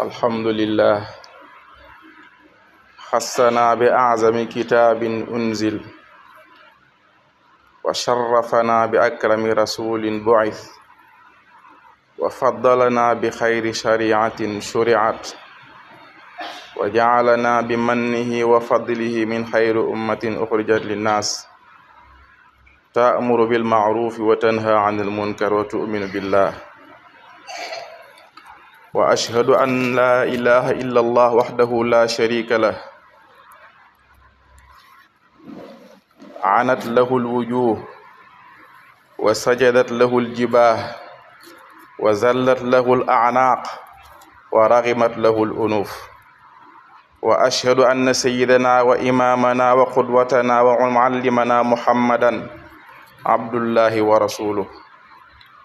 الحمد لله حسنا بأعظم كتاب أنزل وشرفنا بأكرم رسول بعث وفضلنا بخير شريعة شرعت وجعلنا بمنه وفضله من خير أمة أخرجت للناس تأمر بالمعروف وتنهى عن المنكر وتؤمن بالله وأشهد أن لا إله إلا الله وحده لا شريك له عنت له الوجوه وسجدت له الجباه وزلت له الأعناق ورغمت له الأنوف وأشهد أن سيدنا وإمامنا وقدوتنا ومعلمنا محمدا عبد الله ورسوله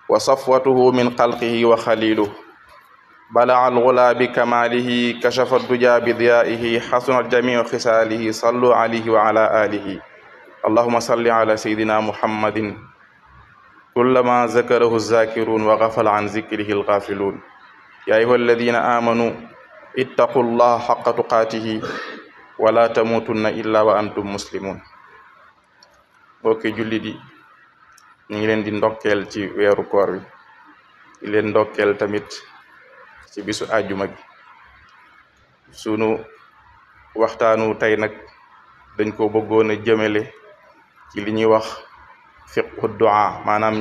وصفوته من خلقه وخليله بلع الغلا بكماله كشف الدجى بضيائه حسن جميع خصاله صلوا عليه وعلى آله اللهم صل على سيدنا محمد كلما ذكره الذاكرون وغفل عن ذكره الغافلون يا أيها الذين آمنوا اتقوا الله حق تقاته ولا تموتن إلا وأنتم مسلمون bokki julli di ñu ngi leen di ndokkeel ci weeru koor wi di leen ndokkeel tamit ci bisu àjjuma gi sunu waxtaanu tey nag dañ ko bëggoon a jëmele ci li ñuy wax fiqhu du'a maanaam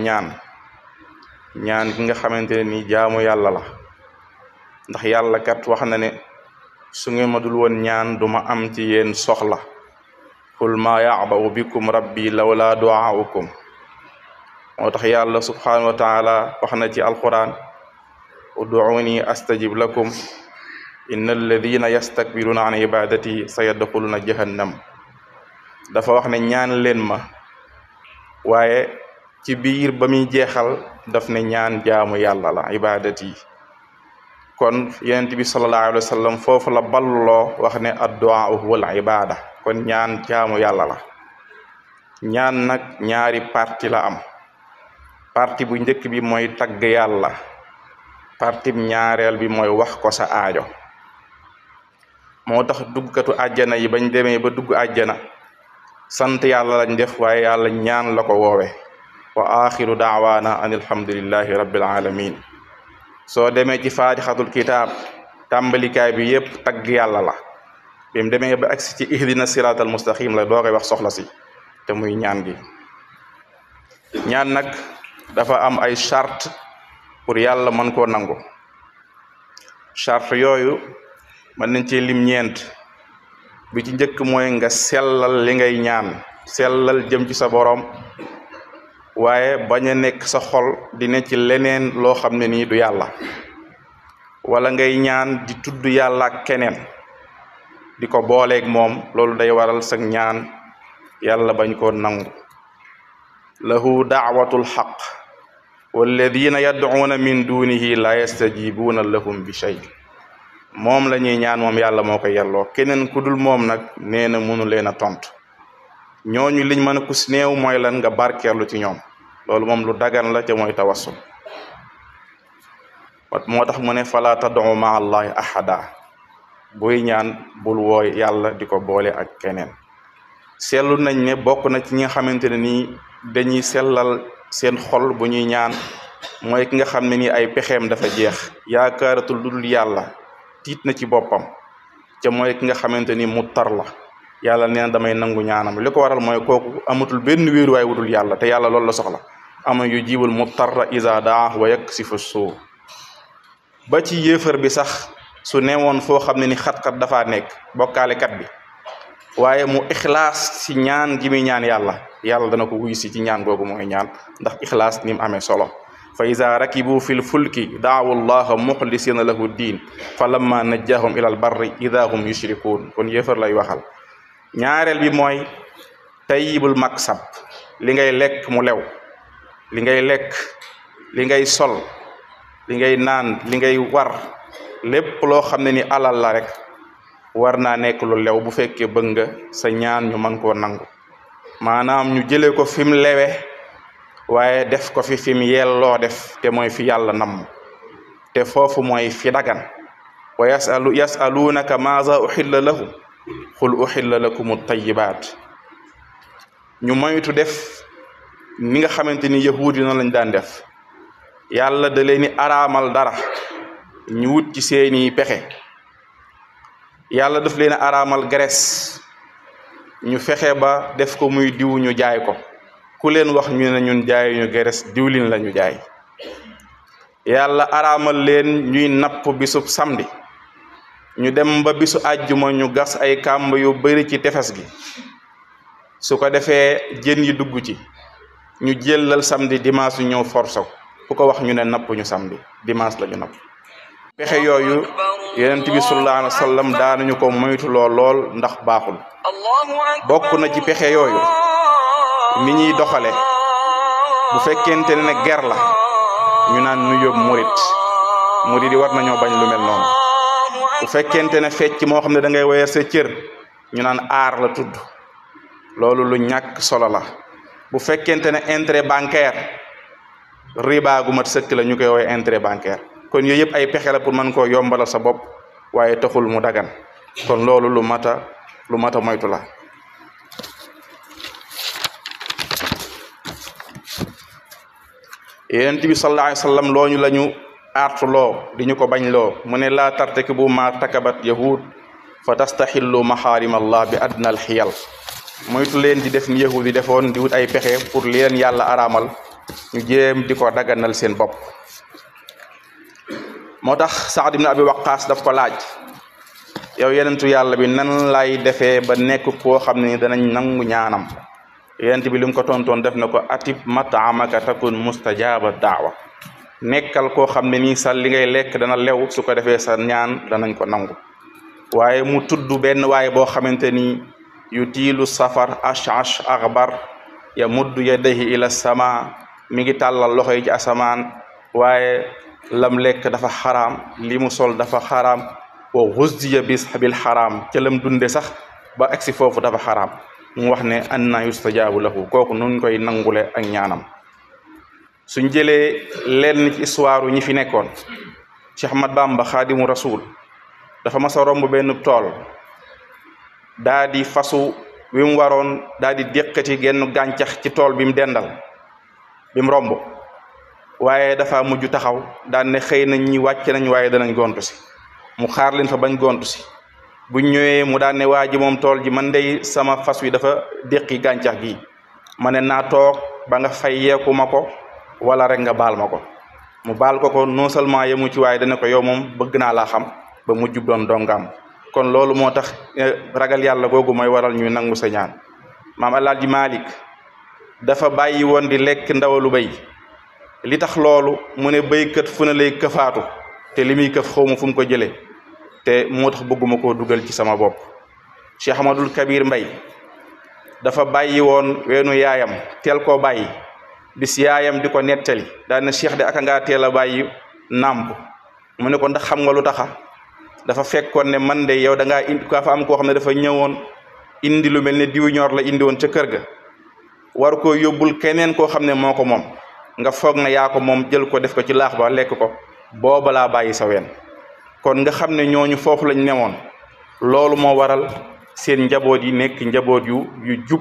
ñaan gi nga xamante ne ni jaamu yàlla la ndax yàlla kat wax na ne su ngeen ma dul woon ñaan duma am ci yéen soxla qul ma ya'ba'u bikum rabbi lawla du'a'ukum moo tax yàlla subhanahu wa ta'ala wax na ci alquran ud'uuni astajib lakum innal ladina yastakbiruna an ibadati sayadkhuluna jahannam dafa wax ne ñaan leen ma waaye ci biir ba muy jeexal daf ne ñaan jaamu yàlla la ibadati kon yonent bi sallallahu alayhi wa sallam foofu la balloo wax ne ad-du'a huwal ibada kon ñaan jaamu yàlla la ñaan nag ñaari parti la am parti bu njëkk bi mooy tagg yàlla parti ñaareel bi mooy wax ko sa aajo moo tax duggkatu àjjana yi bañ demee ba dugg àjjana sant yàlla lañ def waaye yàlla ñaan la ko woowe wa axiru daawaana an alhamdulillahi rabbil alamin soo demee ci faatixatul kitaab tàmbalikaay bi yépp tagg yàlla la bim demee ba agsi ci ihdina siratal mustaqim la doo koy wax soxla si te muy ñaan gi ñaan nag dafa am ay charte pour yàlla mën koo nangu charte yooyu mën nañ ci lim ñeent bi ci njëkk mooy nga sellal li ngay ñaan sellal jëm ci sa boroom waaye bañ a nekk sa xol di ne ci leneen loo xam ne nii du yàlla wala ngay ñaan di tudd yàlla ak keneen di ko booleeg moom loolu day waral sa ñaan yàlla bañ koo nangu lahu da'watul haqq walladina yad'una min dunihi la yastajibuna lahum bi shay moom la ñuy ñaan moom yàlla moo ko yelloo keneen ku dul moom nag nee na mënu leen a tontu ñooñu liñ mën a kus néew mooy lan nga barkeerlu ci ñoom loolu moom lu dagan la ca mooy tawassul moo tax mu ne fala tad'u ma'a allahi ahada buy ñaan bul wooy yàlla di ko boole ak keneen seetlu nañ ne bokk na ci ñi nga xamante ne nii dañuy sellal seen xol bu ñuy ñaan mooy ki nga xam ne nii ay pexeem dafa jeex yaakaaratul lu dul yàlla tiit na ci boppam ca mooy ki nga xamante ni mu tar la yàlla nee na damay nangu ñaanam li ko waral mooy kooku amatul benn wéeruwaay wudul yàlla te yàlla loolu la soxla ama yu jibul mu tarra iza daa wa yaksifu suu ba ci yéefar bi sax su newoon foo xam ne ni xat-xat dafaa nekk bokkaalekat bi waaye mu ixlaas ci ñaan gi muy ñaan yàlla dana ko wuy si ci ñaan googu mooy ñaan ndax ixlaas ni mu amee solo fa iza rakibu fil fulki daawu llaha muxlisina lahu diin fa lamma najjahum ilal barri ida hum yushrikuun kon yéefar lay waxal ñaareel bi mooy tayyibul maksab li ngay lekk mu lew li ngay lekk li ngay sol li ngay naan li ngay war lépp loo xam ne ni alal la rek war naa nekk lu lew bu fekkee bëgg nga sa ñaan ñu mën koo nangu maanaam ñu jëlee ko fi mu lewe waaye def ko fi mu yelloo def te mooy fi yàlla namm te foofu mooy fi dagan wa yasalunaka maza uhilla lahum qul uhilla lakum at-tayyibat ñu moytu def ni nga xamanteni yahudi non lañ daan def yàlla da leeni araamal dara ñu wut ci seeni pexe yàlla daf leen araamal graisse ñu fexe ba def ko muy diw ñu jaay ko ku leen wax ñu ne ñun jaay ñu graisse diwlin la ñu jaay yàlla araamal leen ñuy napp bisub samedi ñu dem ba bisu àjjuma ñu gas ay kàmb yu bari ci tefes gi su ko defee jën yi dugg ci ñu jëlal samedi dimanche ñu ñëw forso ku ko wax ñu ne napp ñu samedi dimanche la ñu napp pexe yooyu yonent bi sallallahu alayhi wasallam daanuñu ko moytu lool ndax baaxul bokk na ci pexe yooyu ni ñuy doxale bu fekkente ne ger la ñu naan nu yóbbu murit yi war nañoo bañ lu mel noonu bu fekkente ne fecc moo xam ne da ngay woyar sa cër ñu naan aar la tudd loolu lu ñàkk solo la bu fekkente ne intérêt bancaire riba gu mat sëkk la ñu koy woowee intérêt bancaire kon yooyu yëpp ay pexe la pour mën koo yombalal sa bopp waaye taxul mu dagan kon loolu lu mata moytu la yonent bi sallallahu alayhi wasallam looñu lañu aartuloo di ñu ko bañ loo mu ne laa tartakibu ma takabat yahud fa tastaxillu maxaarim allah bi adna al xiyal moytu leen di def ni yahud yi defoon di wut ay pexe pour li leen yàlla araamal ñu jéem di ko daganal seen bopp moo tax Saad ibn Abi Waqqas daf ko laaj yow yenentu yàlla bi nan lay defee ba nekk koo xam ne danañ nangu ñaanam yenent bi li mu ko tontoon def na ko atib mataamaka takun mustajaba daawa nekkal koo xam ne nii sa li ngay lekk dana lew su ko defee sa ñaan danañ ko nangu waaye mu tudd benn waaye boo xamante ni yu tiilu safar ash akhbar ya muddu yadayhi ila sama mi ngi tàllal loxo yi ci asamaan waaye lam lekk dafa xaraam li mu sol dafa xaraam wa ghuzziya bil xaraam ca lam dunde sax ba agsi foofu dafa xaraam mu wax ne anna yustajaabu lahu kooku nun koy nangule ak ñaanam suñ jëlee lenn ci histoire ñi fi nekkoon Cheikh Ahmad Bamba Xaadimu Rasul dafa mas a romb benn tool daa di fasu wi mu waroon daa di déqati genn gàncax ci tool bi mu dendal bi mu romb waaye dafa mujj taxaw daan ne xëy na ñi wàcc nañ waaye danañ gontu si mu xaar leen fa bañ gontu si buñ ñëwee mu daan ne waa ji moom tool ji man dey sama fas wi dafa déqi gàncax gi ma ne naa toog ba nga fay yeeku ma ko wala rek nga baal ma ko mu baal ko non seulement yemu ci waaye dana ko yow moom bëgg naa laa xam ba mujj doon dongam kon loolu moo tax ragal yàlla googu mooy waral ñuy nangu sa ñaan maam Alaaji Malik dafa bàyyi woon di lekk ndawalu béy li tax loolu mu ne béykat fu ne lay këfaatu te li muy këf xawma fu mu ko jëlee te moo tax bëgguma koo dugal ci sama bopp Cheikh Ahmadul Kabir Mbay dafa bàyyi woon weenu yaayam teel koo bàyyi bis yaayam di ko nettali daan na Cheikh de aka ngaa teel a bàyyi nàmp mu ne ko ndax xam nga lu taxa dafa fekkoon ne man de yow da ngaa indi ka fa am koo xam ne dafa ñëwoon indi lu mel ne diw ñor la indi woon ca kër ga war koo yóbbul keneen koo xam ne moo ko moom nga foog na yaa ko moom jël ko def ko ci laax ba lekk ko booba laa bàyyi sa ween kon nga xam ne ñooñu foofu lañ newoon loolu moo waral seen njaboot yi nekk njaboot yu jub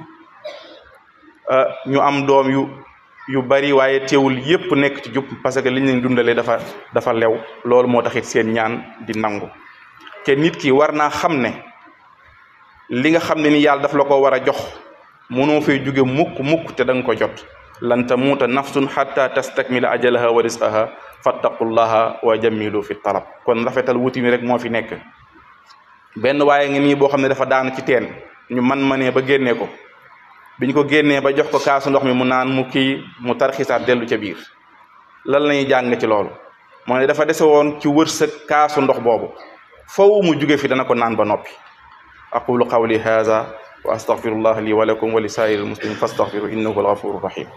ñu am doom yu bari waaye teewul yépp nekk ci jub parce que liñ leen dundalee dafa lew loolu moo taxit seen ñaan di nangu te nit ki war naa xam ne li nga xam ne ni yàlla daf la ko war a jox mënoo fay jóge mukk te danga ko jot lan tamuuta nafsun hatta tastakmila ajalaha wa rizqaha fattaqullaha wa jammilu fi talab kon rafetal wuti mi rek moo fi nekk benn waaye ngi nii boo xam ne dafa daanu ci teen ñu man ba génnee ko biñ ko génnee ba jox ko kaasu ndox mi mu naan mu tarxisaat dellu ca biir lan lañuy jàng ci loolu moo ne dafa dese woon ci wërsëg kaasu ndox boobu faw mu jóge fi dana ko naan ba noppi aqulu qawli hadha wa astaghfirullah li wa lakum wa li saa'iril muslimin fastaghfiru innahu huwal ghafurur rahim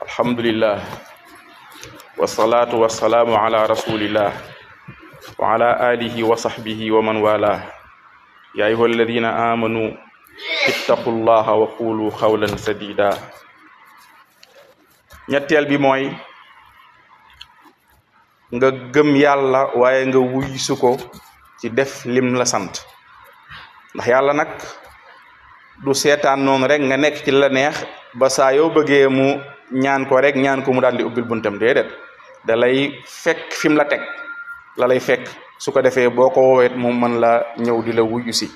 alhamdulillah wasalaatu wasalaamu ala rasulillah wa ala alihi wa sahbihi wa man wala ya ayuha alladina amanu ittaqullaha wa qulu xawlan sadida. ñetteel bi mooy nga gëm yàlla waaye nga wuysu ko ci def lim la sant, ndax yàlla nag du seetaan noonu rek nga nekk ci la neex ba saa yoo bëggee mu ñaan ko rek ñaan ko mu daal di ubbil buntam. déedéet, da lay fekk fi mu la teg la lay fekk, su ko defee boo ko woowet mu mën la ñëw di la wuyu si.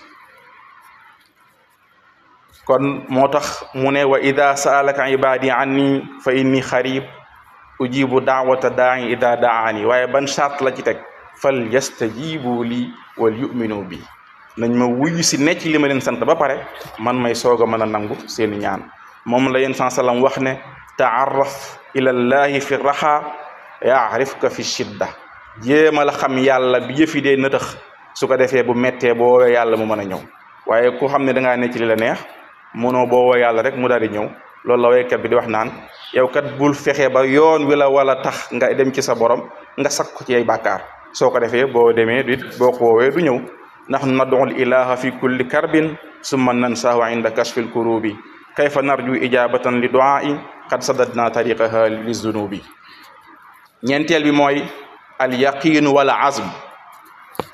kon moo tax mu ne wa ida saalaka ibadi anni fa inni xarib ujibu daawata daai ida daani, waaye ban charte la ci teg fal yastajibu li wal yuminu bi, nañ ma wuyu si ne ci li ma leen sant ba pare man may soog a mën a nangu seeni ñaan. moom la yéen sallam wax ne taarraf ila llahi fi raxa yaarifka fi shidda, jéema la xam yàlla bi yëfi dee nëtëx, su ko defee bu mettee boo woowee yàlla mu mën a ñëw. waaye ku xam ne dangaa ne ci li la neex mënoo boo woowee yàlla rek mu daal di ñëw. loolu la waykat bi di wax naan yow kat bul fexe ba yoon wi la wala tax nga dem ci sa borom nga sakku ci ay bàkkaar, soo ko defee boo demee it boo ko woowee du ñëw. nahnu nad'u ilaha fi kulli karbin summa nansaahu inda kashfil kurubi kayfa narju ijabatan li du'a'i qad sadadna tariqaha li zunubi. ñeenteel bi mooy al yaqin wala azm,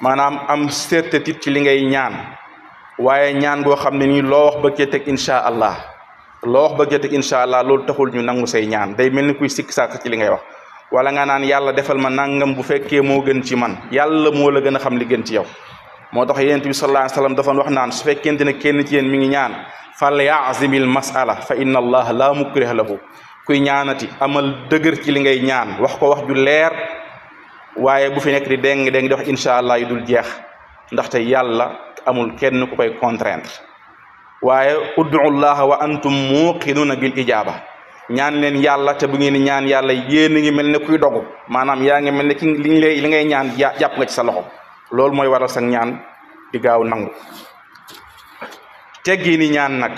maanaam am certitude ci li ngay ñaan, waaye ñaan goo xam ne nii loo wax bëggee teg incha allah, loo wax bëggee teg incha allah loolu taxul ñu nangu say ñaan. day mel ni kuy sikk sàkk ci li ngay wax, wala nga naan yàlla defal ma nangam bu fekkee moo gën ci man. yàlla moo la gën a xam li gën ci yow. moo tax yonent bi sallallahu alayhi wasallam dafa wax naan su fekkente ne kenn ci yéen mi ngi ñaan fal yaazimil mas'ala fa inna allah la mukriha lahu, kuy ñaanati amal dëgër ci li ngay ñaan, wax ko wax ju leer, waaye bu fi nekk di déng di wax incha allah yu dul jeex, ndaxte yàlla amul kenn ku koy contraindre. waaye ud'u llaha wa antum muqinuna bil ijaba, ñaan leen yàlla te bu ngeen ñaan yàlla yéen a ngi mel ne kuy dogu, maanaam yaa ngi mel ne ki li ngay ñaan jàpp nga ci sa loxo. loolu mooy waral sax ñaan di gaaw nangu. teggi ni ñaan nag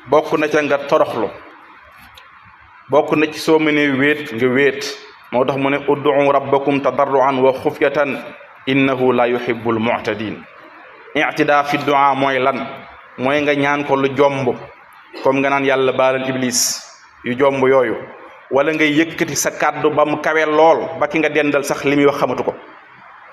bokk na ca nga toroxlu, bokk na ci soo mënee wéet nga wéet. moo tax mu ne ud'u rabbakum tadarruan wa xufyatan innahu la yuhibbul mu'tadin. i'tidaa fi du'a mooy lan? mooy nga ñaan ko lu jomb, comme nga naan yàlla baalal iblis yu jomb yooyu, wala nga yëkkati sa kàddu ba mu kawe lool ba ki nga dendal sax li muy wax xamatu ko.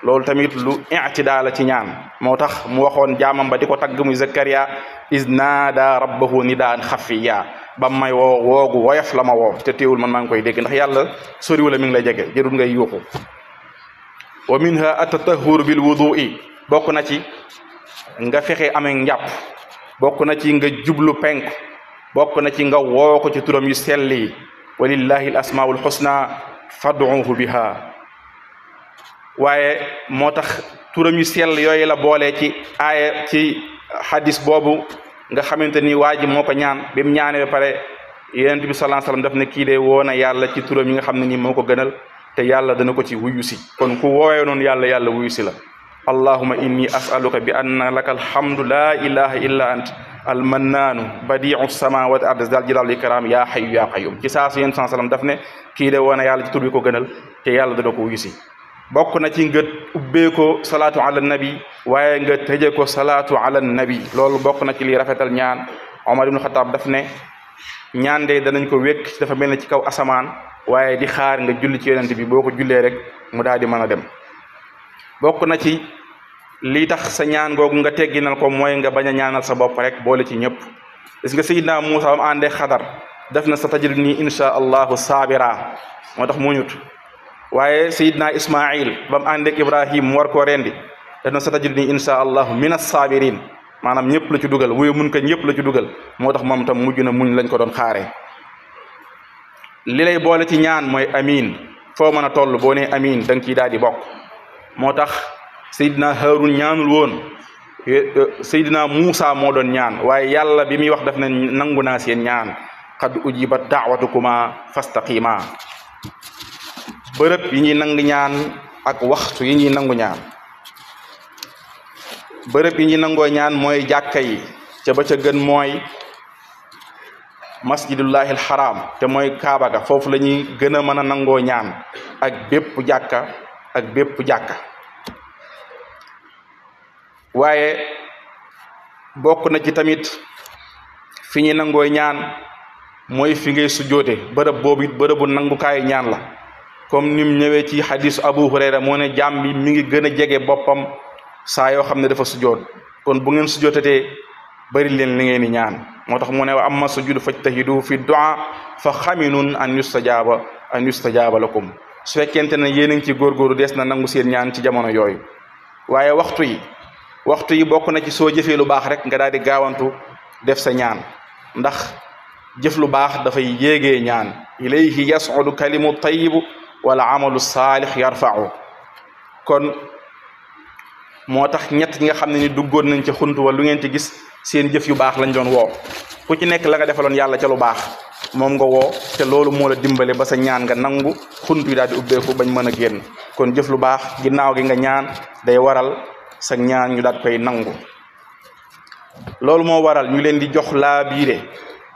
loolu tamit lu i'tidaa la ci ñaan. moo tax mu waxoon jaamam ba di ko tagg muy Zakariya iz naada rabbahu nidaan xafiya, ba may woo woogu woyof la ma woo te teewul man maa ngi koy dégg, ndax yàlla soriwul la mi ngi lay jege, jërul ngay yuuxu. wa minha at-tatahhur bil wudu'i, bokk na ci nga fexe amee njàpp, bokk na ci nga jublu penk, bokk na ci nga woo ko ci turam yu sell yi. walillahi al-asmaa'ul husna fad'uuhu biha. waaye moo tax turam yu sell yooyu la boole ci aaya ci hadis boobu nga xamante ni waa ji moo ko ñaan bi mu ñaanee ba pare yonent bi sallallahu alayhi wasallam daf ne kii de woo na yàlla ci turam yi nga xam ne nii moo ko gënal te yàlla dana ko ci wuyu si. kon ku woowee noonu yàlla wuyu si la. allahumma inni as'aluka bi anna laka alhamdu la ilaha illa ant almannaanu badi'u samawati ard zal jalali wal ikram ya hayyu ya qayyum. ci saa su yonent sallallahu alayhi wasallam daf ne kii de woo na yàlla ci tur bi ko gënal te yàlla dana ko wuyu si. bokk na ci nga ubbee ko salaatu ala nabi, waaye nga tëje ko salaatu ala nabi. loolu bokk na ci li rafetal ñaan. Omar ibn Khattab daf ne ñaan de danañ ko wékk dafa mel ne ci kaw asamaan, waaye di xaar nga julli ci yonent bi, boo ko jullee rek mu daal di mën a dem. bokk na ci lii tax sa ñaan googu nga tegginal ko mooy nga bañ a ñaanal sa bopp rek boole ci ñëpp. gis nga Seydina Muusa am àndee Xadar def na sa tajiduni insha allahu saabira, moo tax mu ñut. waaye Seydina Ismail ba mu àndeek Ibrahim mu war koo rendi def na sa tajiduni insha allahu minas sabirin, maanaam ñëpp la ci dugal, wuyu mun ko ñëpp la ci dugal. moo tax moom tam mujj na muñ lañ ko doon xaaree. li lay boole ci ñaan mooy amiin. foo mën a toll boo nee amiin da nga ciy daal di bokk. moo tax Seydina Haarun ñaanul woon, Seydina Muusa moo doon ñaan, waaye yàlla bi muy wax daf ne nangu naa seen ñaan. qad ujibat da'watukuma fastaqima. bërëb yi ñuy nangu ñaan ak waxtu yi ñuy nangu ñaan. bërëb yi ñuy nangoo ñaan mooy jàkka yi, ca ba ca gën mooy masjidullahi alxaram te mooy kaaba ga foofu la ñuy gën a mën a nangoo ñaan ak bépp jàkka waaye bokk na ci tamit fi ñuy nangoo ñaan mooy fi ngay sujjoote bërëb boobu it bërëbu nangukaayu ñaan la comme nim ñëwee ci xadisu Abu Hurayra moo ne jaam bi mi ngi gën a jege boppam saa yoo xam ne dafa sujjoot kon bu ngeen sujjootatee bari leen li ngeen di ñaan moo tax mu ne wa amma sujudu fajtahidu fi du'a fa xaminun an yustajaaba lakum su fekkente ne yéen a ngi ci góorgóorlu des na nangu seen ñaan ci jamono yooyu waaye waxtu yi bokk na ci soo jëfee lu baax rek nga daal di gaawantu def sa ñaan ndax jëf lu baax dafay yéegee ñaan ilayhi yas'udu kalimu tayyibu wala amalu saalix yarfa'u kon moo tax ñett ñi nga xam ne ni duggoon nañ ci xuntu wa lu ngeen ci gis seen jëf yu baax lañ doon woo ku ci nekk la nga defaloon yàlla ca lu baax moom nga woo te loolu moo la dimbale ba sa ñaan nga nangu xuntu yi daal di ubbeeku bañ mën a génn kon jëf lu baax ginnaaw gi nga ñaan day waral sa ñaan ñu daal koy nangu loolu moo waral ñu leen di jox laa biire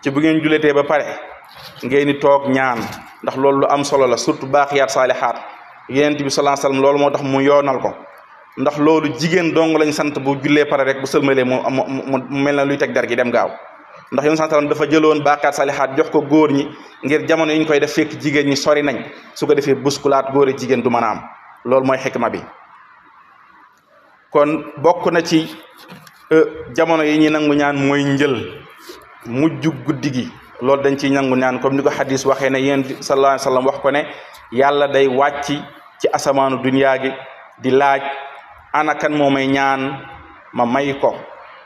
ci bu ngeen juletee ba pare ngeen di toog ñaan ndax loolu lu am solo la surtout baaxiyaat saalihaat yonent bi sallallahu alayhi wasallam loolu moo tax mu yoonal ko ndax loolu jigéen dong lañ sant bu jullee pare rek bu sëlmalee mu mel na luy teg der gi dem gaaw ndax yonent sallallahu alayhi wasallam dafa jëloon baaxiyaat saalihaat jox ko góor ñi ngir jamono yi ñu koy def fekk jigéen ñi sori nañ su ko defee buskulaat góor ak jigéen du mën a am loolu mooy xikma bi kon bokk na ci jamono yi ñuy nangu ñaan mooy njël mujj guddi gi loolu dañ ciy nangu ñaan comme ni ko xadis waxee ne yéen sallallahu alayhi wasallam wax ko ne yàlla day wàcc ci asamaanu dunyaa gi di laaj ana kan moo may ñaan ma may ko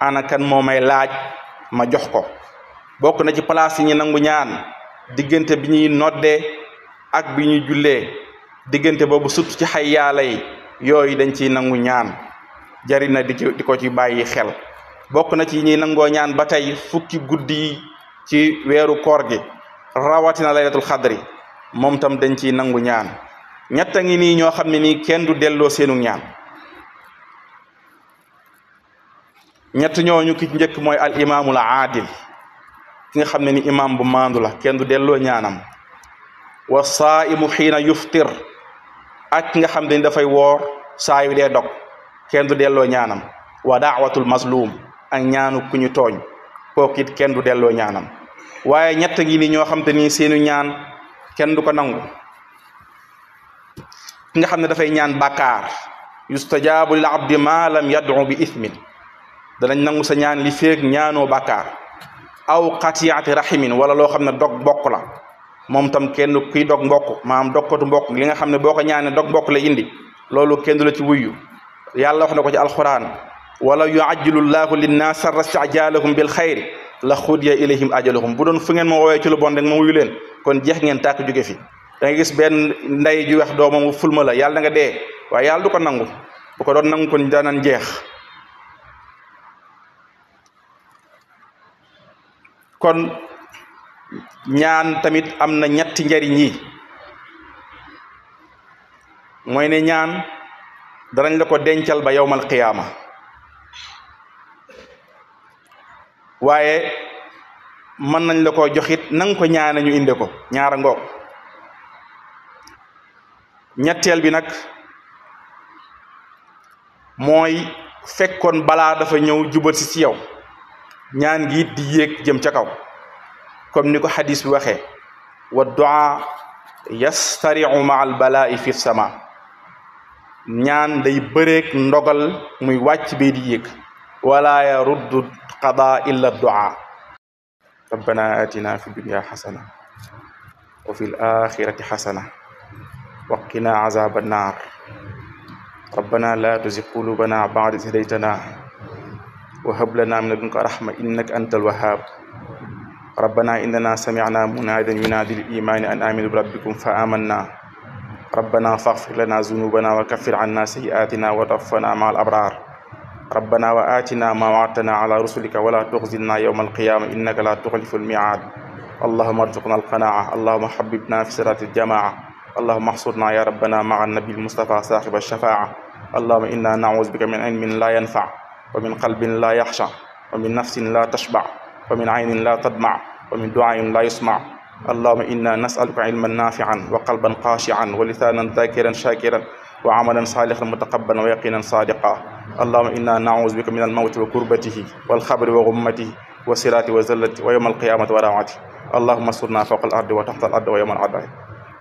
ana kan moo may laaj ma jox ko bokk na ci place yi ñu nangu ñaan diggante bi ñuy noddee ak bi ñuy jullee diggante boobu surtout ci xay yàlla yi yooyu dañ ciy nangu ñaan jari na di ko ci bàyyi xel bokk na ci ñuy nangoo ñaan ba tey fukki guddi yi ci weeru koor gi rawatina laylatul xadri moom tam dañ ciy nangu ñaan ñett a ngi nii ñoo xam ne nii kenn du delloo seenu ñaan ñett ñooñu ki njëkk mooy al imaamul aadil ki nga xam ne ni imaam bu maandu la kenn du delloo ñaanam wa saaimu xiina yuftir ak ki nga xam ne ni dafay woor saa yu dee dog kenn du delloo ñaanam wa daawatul mazlum ak ñaanu ku ñu tooñ kooku it kenn du delloo ñaanam waaye ñett ngi ni ñoo xam te ni seenu ñaan kenn du ko nangu ki nga xam ne dafay ñaan bàkkaar yustajaabu lil abdi ma lam yad'u bi ithmin danañ nangu sa ñaan li feeg ñaanoo bàkkaar aw qati'ati rahimin wala loo xam ne dog mbokk la moom tam kenn kuy dog mbokk maanaam dogkatu mbokk li nga xam ne boo ko ñaanee dog mbokk la indi loolu kenn du la ci wuyu yàlla wax na ko ci alquran wala yuajjilu llahu linnaas sarra isti'jaalahum bil xayri la xudiya ilayhim ajaluhum bu doon fu ngeen ma woowee ci lu bon rek ma wuyu leen kon jeex ngeen tàkk jóge fi da nga gis benn ndey ju wax doomam fulma la yàlla nga dee waaye yàlla du ko nangu bu ko doon nangu kon danañ jeex kon ñaan tamit am na ñetti njariñ yi mooy ne ñaan danañ la ko dencal ba yawmal qiyaama waaye mën nañ la ko joxit nang ko ñaane ñu inde ko ñaara ngoog ñetteel bi nag mooy fekkoon balaa dafa ñëw jubal si ci yow ñaan gi di yéeg jëm ca kaw comme ni ko xadis bi waxee wa du'a yastari'u ma al balaa'i fi sama ñaan day bëreek ndogal muy wàcc bee di yéeg wala yaruddu qada illa du'a rabbana atina fi dunya xasana wa fi l axirati xasana wa qina azaba annar rabbana la tuzigh qulubana ba'da idh hadaytana wa hab lana min ladunka rahma innaka antal wahhab rabbana innana sami'na munadiyan yunadi lil imani an aminu bi rabbikum fa amanna rabbana faghfir lana zunubana wa kaffir anna sayyi'atina wa tawaffana ma'al abrar rabbana wa atina ma wa'adtana ala rusulika wa la tukhzina yawmal qiyamah innaka la tukhliful mi'ad allahumma arzuqna al-qana'a allahumma habbibna fi siratil jama'a allahumma ahsurna ya rabbana ma'a an-nabiyil mustafa sahib ash-shafa'a allahumma inna na'udhu bika min ilmin la yanfa' wa min qalbin la yakhsha wa min nafsin la tashba' wa min 'aynin la tadma' ومن دعاء لا يسمع. اللهم إنا نسألك علما نافعا وقلبا خاشعا ولسانا ذاكرا شاكرا وعملا صالحا متقبلا ويقينا صادقا. اللهم إنا نعوذ بك من الموت وكربته والخبر وغمته والصراط وزلته ويوم القيامة وراعته. اللهم استرنا فوق الأرض وتحت الأرض ويوم العداء.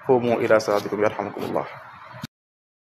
قوموا إلى صلاتكم يرحمكم الله.